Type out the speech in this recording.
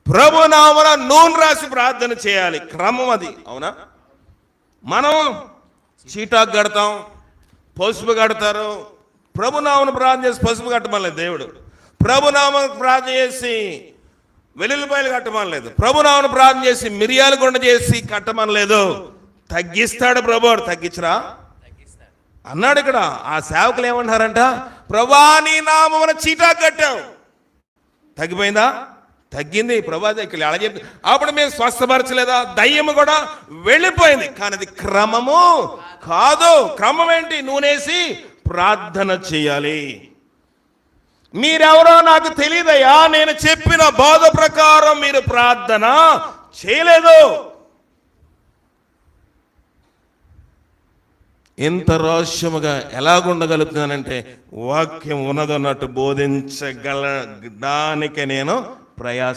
ప్రభునామమున నూనె రాసి ప్రార్థన చేయాలి. క్రమం అది. అవునా? మనం చీటాకు కడతాం, పసుపు కడతారు. ప్రభునామను ప్రార్థన చేసి పసుపు కట్టమలేదు దేవుడు. ప్రభునామను ప్రార్థన చేసి వెల్లుల్లిపాయలు కట్టమనలేదు. ప్రభునామను ప్రార్థన చేసి మిరియాలు గుండ చేసి కట్టమనలేదు. తగ్గిస్తాడు ప్రభు. తగ్గించరా అన్నాడు. ఇక్కడ ఆ సేవకులు ఏమంటారంట, ప్రభా నీ నామమున చీటాకు కట్టావు, తగ్గిపోయిందా? తగ్గింది ప్రభా. ఇక్కడ ఎలా చెప్పి అప్పుడు మేము స్వస్థపరచలేదా? దయ్యము కూడా వెళ్ళిపోయింది. కానీ అది క్రమము కాదు. క్రమం ఏంటి? నూనెసి ప్రార్థన చేయాలి. మీరెవరో నాకు తెలియదయ్యా, నేను చెప్పిన బోధ ప్రకారం మీరు ప్రార్థన చేయలేదు. ఎంత రహస్యముగా ఎలాగుండగలుగుతున్నానంటే, వాక్యం ఉన్నదన్నట్టు బోధించగల దానికి నేను ప్రయాస